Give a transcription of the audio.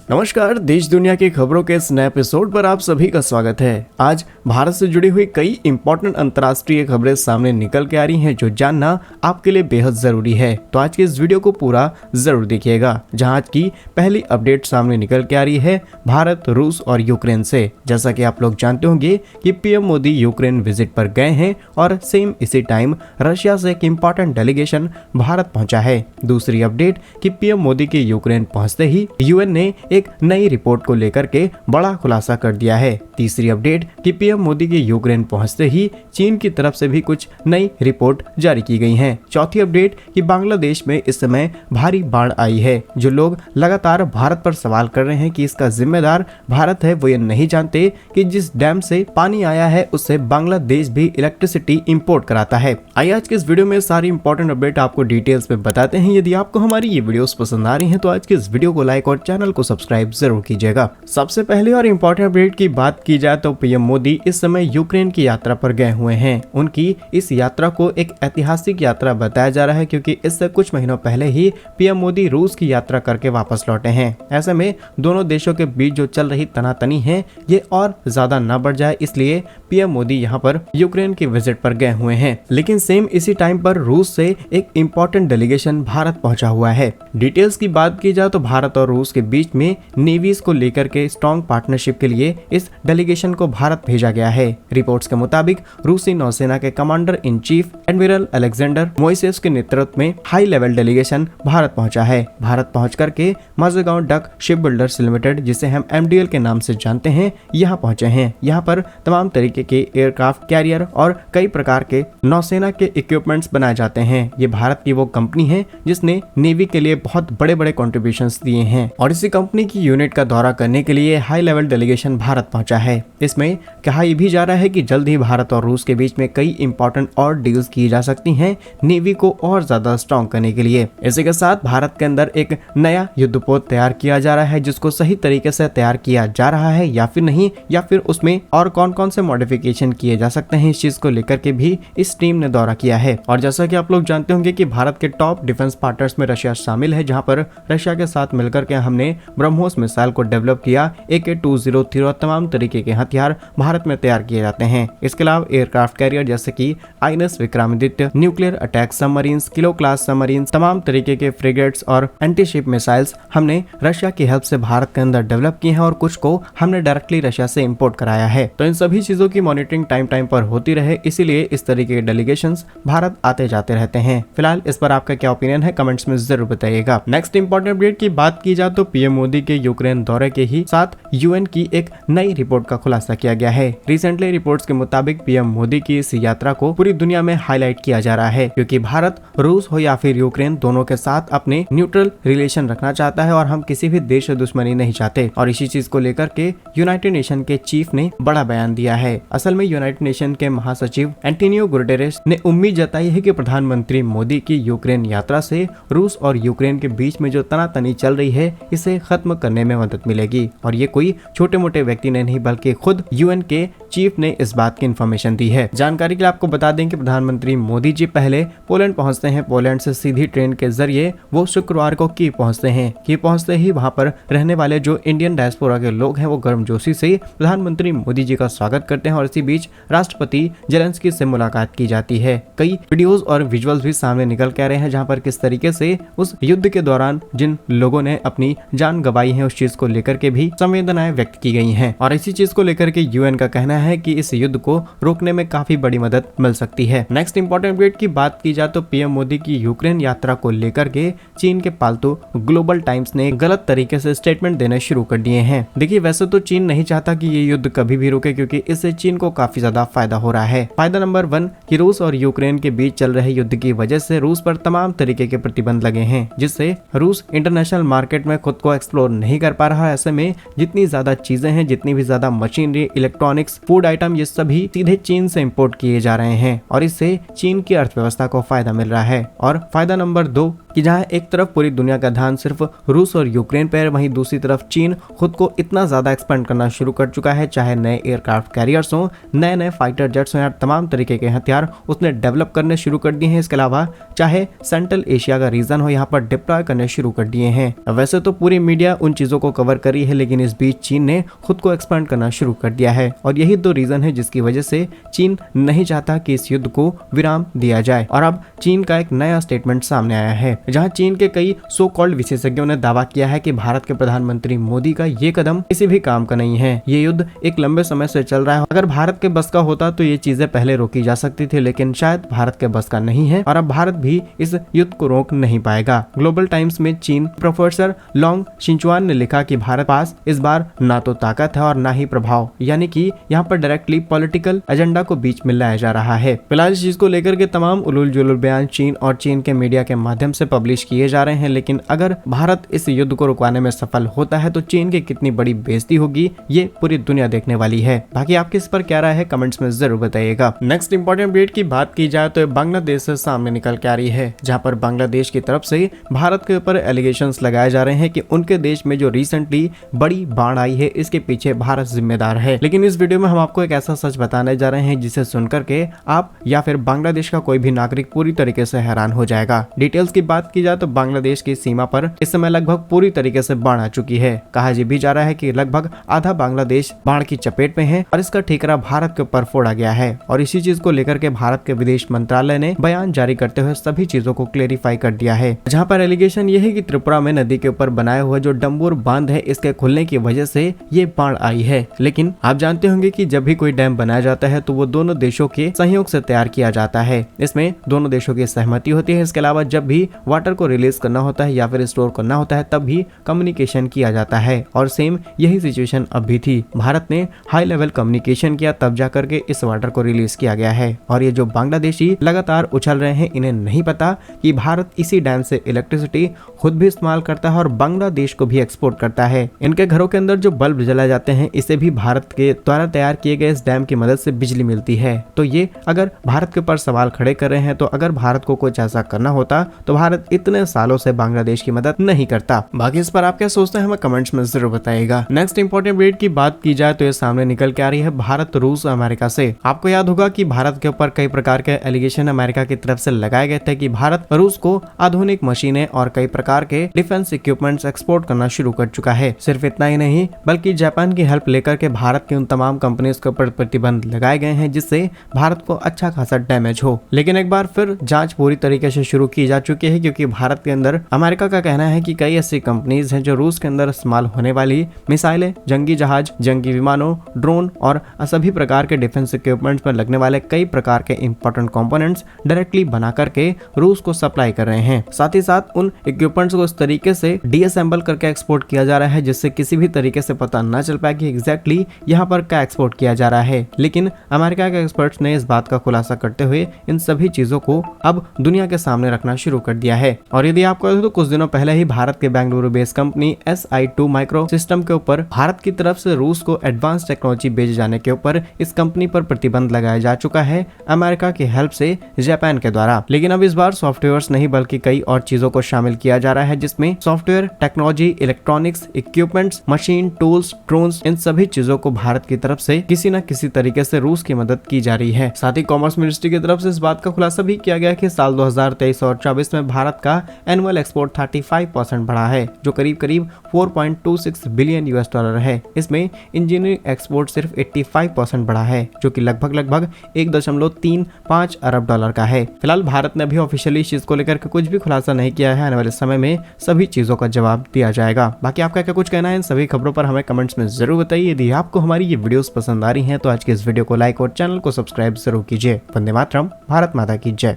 नमस्कार, देश दुनिया की खबरों के इस नए एपिसोड पर आप सभी का स्वागत है। आज भारत से जुड़ी हुई कई इंपॉर्टेंट अंतर्राष्ट्रीय खबरें सामने निकल के आ रही हैं जो जानना आपके लिए बेहद जरूरी है। तो आज के इस वीडियो को पूरा जरूर देखिएगा, जहां आज की पहली अपडेट सामने निकल के आ रही है भारत, रूस और यूक्रेन से। जैसा कि आप लोग जानते होंगे कि पीएम मोदी यूक्रेन विजिट पर गए हैं और सेम इसी टाइम रशिया से एक इम्पोर्टेंट डेलीगेशन भारत पहुंचा है। दूसरी अपडेट कि पीएम मोदी के यूक्रेन पहुंचते ही यूएन ने एक नई रिपोर्ट को लेकर के बड़ा खुलासा कर दिया है। तीसरी अपडेट कि पीएम मोदी के यूक्रेन पहुंचते ही चीन की तरफ से भी कुछ नई रिपोर्ट जारी की गई हैं। चौथी अपडेट कि बांग्लादेश में इस समय भारी बाढ़ आई है। जो लोग लगातार भारत पर सवाल कर रहे हैं कि इसका जिम्मेदार भारत है, वो ये नहीं जानते कि जिस डैम से पानी आया है उससे बांग्लादेश भी इलेक्ट्रिसिटी इंपोर्ट कराता है। आइए आज के इस वीडियो में सारी इंपॉर्टेंट अपडेट आपको डिटेल्स में बताते हैं। यदि आपको हमारी ये वीडियोस पसंद आ रही हैं तो आज के इस वीडियो को लाइक और चैनल को सब्सक्राइब जरूर कीजिएगा। सबसे पहले और इम्पोर्टेंट अपडेट की बात की जाए तो पीएम मोदी इस समय यूक्रेन की यात्रा पर गए हुए हैं। उनकी इस यात्रा को एक ऐतिहासिक यात्रा बताया जा रहा है, क्योंकि इससे कुछ महीनों पहले ही पीएम मोदी रूस की यात्रा करके वापस लौटे हैं। ऐसे में दोनों देशों के बीच जो चल रही तनातनी है ये और ज्यादा न बढ़ जाए, इसलिए पीएम मोदी यहाँ पर यूक्रेन की विजिट पर गए हुए हैं। लेकिन सेम इसी टाइम पर रूस से एक इम्पोर्टेंट डेलीगेशन भारत पहुंचा हुआ है। डिटेल्स की बात की जाए तो भारत और रूस के बीच में नेवीज को लेकर के स्ट्रॉन्ग पार्टनरशिप के लिए इस डेलीगेशन को भारत भेजा गया है। रिपोर्ट्स के मुताबिक रूसी नौसेना के commander in chief admiral Alexander Moises के नेतृत्व में हाई लेवल डेलीगेशन भारत पहुंचा है। भारत पहुंच करके Mazagaon duck ship builders limited, जिसे हम एमडीएल के नाम से जानते हैं, यहाँ पहुंचे हैं। यहाँ पर तमाम तरीके के एयरक्राफ्ट कैरियर और कई प्रकार के नौसेना के इक्विपमेंट्स बनाए जाते हैं। ये भारत की वो कंपनी है जिसने नेवी के लिए बहुत बड़े बड़े कॉन्ट्रीब्यूशंस दिए हैं और इसी कंपनी की यूनिट का दौरा करने के लिए हाई लेवल डेलीगेशन भारत पहुंचा है। इसमें कहा यह भी जा रहा है कि जल्द ही भारत और रूस के बीच में कई इंपॉर्टेंट और डील्स की जा सकती हैं नेवी को और ज्यादा स्ट्रॉन्ग करने के लिए। इसी के साथ भारत के अंदर एक नया युद्धपोत तैयार किया जा रहा है, जिसको सही तरीके से तैयार किया जा रहा है या फिर नहीं, या फिर उसमें और कौन कौन से मॉडिफिकेशन किए जा सकते हैं, इस चीज को लेकर के भी इस टीम ने दौरा किया है। और जैसा कि आप लोग जानते होंगे कि भारत के टॉप डिफेंस पार्टनर्स में रशिया शामिल है, जहां पर रशिया के साथ मिलकर के हमने ब्रह्मोस मिसाइल को डेवलप किया। AK-203 और तमाम तरीके के हथियार भारत में तैयार किए जाते हैं। इसके अलावा एयरक्राफ्ट कैरियर जैसे कि INS Vikramaditya, nuclear attack submarines, kilo class submarines, तमाम तरीके के फ्रिगेट्स और एंटीशिप मिसाइल्स हमने रशिया की हेल्प से भारत के अंदर डेवलप किए हैं और कुछ को हमने डायरेक्टली रशिया से इंपोर्ट कराया है। तो इन सभी चीजों की मॉनिटरिंग टाइम पर होती रहे, इसीलिए इस तरीके के डेलीगेशंस भारत आते जाते रहते हैं। फिलहाल इस पर आपका क्या ओपिनियन है, कमेंट्स में जरूर बताइएगा। नेक्स्ट इंपॉर्टेंट अपडेट की बात की जाए तो पीएम मोदी के यूक्रेन दौरे के ही साथ यूएन की एक नई रिपोर्ट का खुलासा किया गया है। रिसेंटली रिपोर्ट्स के मुताबिक पीएम मोदी की इस यात्रा को पूरी दुनिया में हाईलाइट किया जा रहा है, क्योंकि भारत, रूस हो या फिर यूक्रेन, दोनों के साथ अपने न्यूट्रल रिलेशन रखना चाहता है और हम किसी भी देश से दुश्मनी नहीं चाहते। और इसी चीज को लेकर के यूनाइटेड नेशन के चीफ ने बड़ा बयान दिया है। असल में यूनाइटेड नेशन के महासचिव एंटोनियो गुटेरेस ने उम्मीद जताई है कि प्रधानमंत्री मोदी की यूक्रेन यात्रा से रूस और यूक्रेन के बीच में जो तनातनी चल रही है इसे खत्म करने में मदद मिलेगी। और ये कोई छोटे मोटे व्यक्ति ने नहीं, बल्कि खुद यूएन के चीफ ने इस बात की इंफॉर्मेशन दी है। जानकारी के लिए आपको बता दें कि प्रधानमंत्री मोदी जी पहले पोलैंड पहुंचते हैं। पोलैंड से सीधी ट्रेन के जरिए वो शुक्रवार को कीव पहुंचते हैं। कीव पहुंचते ही वहां पर रहने वाले जो इंडियन डायस्पोरा के लोग हैं वो गर्मजोशी से प्रधानमंत्री मोदी जी का स्वागत करते हैं और इसी बीच राष्ट्रपति जेलेंस्की से मुलाकात की जाती है। कई वीडियोस और विजुअल्स भी सामने निकल के आ रहे हैं, जहाँ पर किस तरीके से उस युद्ध के दौरान जिन लोगों ने अपनी जान गंवाई है उस चीज को लेकर के भी संवेदनाएं व्यक्त की गई हैं। और इसी चीज को लेकर के यूएन का कहना है कि इस युद्ध को रोकने में काफी बड़ी मदद मिल सकती है। नेक्स्ट इंपॉर्टेंट अपडेट की बात की जाए तो पीएम मोदी की यूक्रेन यात्रा को लेकर के चीन के पालतू ग्लोबल टाइम्स ने गलत तरीके से स्टेटमेंट देने शुरू कर दिए हैं। देखिए, वैसे तो चीन नहीं चाहता कि ये युद्ध कभी भी रुके, क्योंकि इससे चीन को काफी ज्यादा फायदा हो रहा है। फायदा नंबर 1 कि रूस और यूक्रेन के बीच चल रहे युद्ध की वजह से रूस पर तमाम तरीके के प्रतिबंध लगे हैं, जिससे रूस इंटरनेशनल मार्केट में खुद को एक्सप्लोर नहीं कर पा रहा है। ऐसे में जितनी ज्यादा चीजें हैं, जितनी भी ज्यादा मशीनरी, इलेक्ट्रॉनिक्स, फूड आइटम, ये सभी सीधे चीन से इंपोर्ट किए जा रहे हैं और इससे चीन की अर्थव्यवस्था को फायदा मिल रहा है। और फायदा नंबर 2 कि जहां एक तरफ पूरी दुनिया का ध्यान सिर्फ रूस और यूक्रेन पर है, वहीं दूसरी तरफ चीन खुद को इतना ज्यादा एक्सपेंड करना शुरू कर चुका है। चाहे नए एयरक्राफ्ट कैरियर्स हो, नए नए फाइटर जेट्स हो या तमाम तरीके के हथियार उसने डेवलप करने शुरू कर दिए हैं। इसके अलावा चाहे सेंट्रल एशिया का रीजन हो, यहाँ पर डिप्लॉय करने शुरू कर दिए हैं। वैसे तो पूरी मीडिया उन चीजों को कवर करी है, लेकिन इस बीच चीन ने खुद को एक्सपेंड करना शुरू कर दिया है और यही दो रीजन है जिसकी वजह से चीन नहीं चाहता कि इस युद्ध को विराम दिया जाए। और अब चीन का एक नया स्टेटमेंट सामने आया है, जहां चीन के कई सो कॉल्ड विशेषज्ञों ने दावा किया है कि भारत के प्रधानमंत्री मोदी का ये कदम किसी भी काम का नहीं है। ये युद्ध एक लंबे समय से चल रहा है। अगर भारत के बस का होता तो ये चीजें पहले रोकी जा सकती थी, लेकिन शायद भारत के बस का नहीं है और अब भारत भी इस युद्ध को रोक नहीं पाएगा। ग्लोबल टाइम्स में चीन प्रोफेसर लोंग शिंचुआन ने लिखा कि भारत पास इस बार ना तो ताकत है और ना ही प्रभाव, यानी कि यहाँ पर डायरेक्टली पॉलिटिकल एजेंडा को बीच में लाया जा रहा है। फिलहाल इस चीज को लेकर के तमाम उलूल जुलूल बयान चीन और चीन के मीडिया के माध्यम से पब्लिश किए जा रहे हैं, लेकिन अगर भारत इस युद्ध को रुकवाने में सफल होता है तो चीन की कितनी बड़ी बेइज्जती होगी ये पूरी दुनिया देखने वाली है। बाकी आपकी इस पर क्या राय है कमेंट्स में जरूर बताइएगा। नेक्स्ट इंपॉर्टेंट अपडेट की बात की जाए तो बांग्लादेश से सामने निकल के आ रही है, जहाँ पर बांग्लादेश की तरफ से भारत के ऊपर एलिगेशंस लगाए जा रहे हैं कि उनके देश में जो रिसेंटली बड़ी बाढ़ आई है इसके पीछे भारत जिम्मेदार है। लेकिन इस वीडियो में हम आपको एक ऐसा सच बताने जा रहे हैं जिसे सुनकर के आप या फिर बांग्लादेश का कोई भी नागरिक पूरी तरीके से हैरान हो जाएगा। डिटेल्स की बात की जाए तो बांग्लादेश की सीमा पर इस समय लगभग पूरी तरीके से बाढ़ आ चुकी है। कहा यह भी जा रहा है कि लगभग आधा बांग्लादेश बाढ़ की चपेट में है और इसका ठिकरा भारत के ऊपर फोड़ा गया है। और इसी चीज को लेकर के भारत के विदेश मंत्रालय ने बयान जारी करते हुए सभी चीजों को क्लेरिफाई कर दिया है, जहाँ पर एलिगेशन ये है कि त्रिपुरा में नदी के ऊपर बनाया हुआ जो डम्बूर बांध है इसके खुलने की वजह से ये बाढ़ आई है। लेकिन आप जानते होंगे कि जब भी कोई डैम बनाया जाता है तो वो दोनों देशों के सहयोग से तैयार किया जाता है। इसमें दोनों देशों की सहमति होती है। इसके अलावा जब भी वाटर को रिलीज करना होता है या फिर स्टोर करना होता है तब भी कम्युनिकेशन किया जाता है और सेम यही सिचुएशन अब भी थी। भारत ने हाई लेवल कम्युनिकेशन किया तब जाकर के इस वाटर को रिलीज किया गया है। और ये जो बांग्लादेशी लगातार उछल रहे हैं इन्हें नहीं पता कि भारत इसी डैम से इलेक्ट्रिसिटी खुद भी इस्तेमाल करता है और बांग्लादेश को भी एक्सपोर्ट करता है। इनके घरों के अंदर जो बल्ब जलाए जाते हैं इसे भी भारत के द्वारा तैयार किए गए इस डैम की मदद से बिजली मिलती है। तो ये अगर भारत के ऊपर सवाल खड़े कर रहे हैं तो अगर भारत को कुछ ऐसा करना होता तो भारत इतने सालों से बांग्लादेश की मदद नहीं करता। बाकी इस पर आप क्या सोचते हैं हमें कमेंट्स में जरूर बताइएगा। नेक्स्ट इंपॉर्टेंट अपडेट की बात की जाए तो ये सामने निकल के आ रही है भारत रूस अमेरिका से। आपको याद होगा कि भारत के ऊपर कई प्रकार के एलिगेशन अमेरिका की तरफ से लगाए गए थे कि भारत रूस को आधुनिक मशीनें और कई प्रकार के डिफेंस इक्विपमेंट्स एक्सपोर्ट करना शुरू कर चुका है। सिर्फ इतना ही नहीं बल्कि जापान की हेल्प लेकर के भारत की उन तमाम कंपनीज के ऊपर प्रतिबंध लगाए गए हैं जिससे भारत को अच्छा खासा डैमेज हो। लेकिन एक बार फिर जांच पूरी तरीके से शुरू की जा चुकी है, क्योंकि भारत के अंदर अमेरिका का कहना है कि कई ऐसी कंपनीज हैं जो रूस के अंदर इस्तेमाल होने वाली मिसाइलें, जंगी जहाज, जंगी विमानों, ड्रोन और सभी प्रकार के डिफेंस इक्विपमेंट्स पर लगने वाले कई प्रकार के इंपॉर्टेंट कंपोनेंट्स डायरेक्टली बना करके रूस को सप्लाई कर रहे हैं। साथ ही साथ उन इक्विपमेंट्स को इस तरीके से डीअसेंबल करके एक्सपोर्ट किया जा रहा है जिससे किसी भी तरीके से पता न चल पाए कि एग्जैक्टली यहाँ पर क्या एक्सपोर्ट किया जा रहा है। लेकिन अमेरिका के एक्सपर्ट्स ने इस बात का खुलासा करते हुए इन सभी चीजों को अब दुनिया के सामने रखना शुरू कर दिया है। और यदि आपको तो कुछ दिनों पहले ही भारत के Bengaluru based company SI2 micro system के ऊपर भारत की तरफ से रूस को एडवांस टेक्नोलॉजी भेजे जाने के ऊपर इस कंपनी पर प्रतिबंध लगाया जा चुका है अमेरिका की हेल्प से जापान के द्वारा। लेकिन अब इस बार सॉफ्टवेयर्स नहीं बल्कि कई और चीजों को शामिल किया जा रहा है जिसमें software, technology, electronics, equipments, machine, tools, drones, इन सभी चीजों को भारत की तरफ से किसी न किसी तरीके से रूस की मदद की जा रही है। साथ ही कॉमर्स मिनिस्ट्री की तरफ से इस बात का खुलासा भी किया गया कि साल 2023 और 24 में भारत का एनुअल एक्सपोर्ट 35% बढ़ा है, जो करीब करीब 4.26 बिलियन US डॉलर है। इसमें इंजीनियरिंग एक्सपोर्ट सिर्फ 85% बढ़ा है, जो कि लगभग 1.35 अरब डॉलर का है। फिलहाल भारत ने अभी ऑफिशियली इस चीज को लेकर के कुछ भी खुलासा नहीं किया है। आने वाले समय में सभी चीजों का जवाब दिया जाएगा। बाकी आपका क्या कुछ कहना है इन सभी खबरों पर हमें कमेंट्स में जरूर बताइए। यदि आपको हमारी ये वीडियोस पसंद आ रही हैं तो आज के इस वीडियो को लाइक और चैनल को सब्सक्राइब जरूर कीजिए। वंदे मातरम, भारत माता की जय।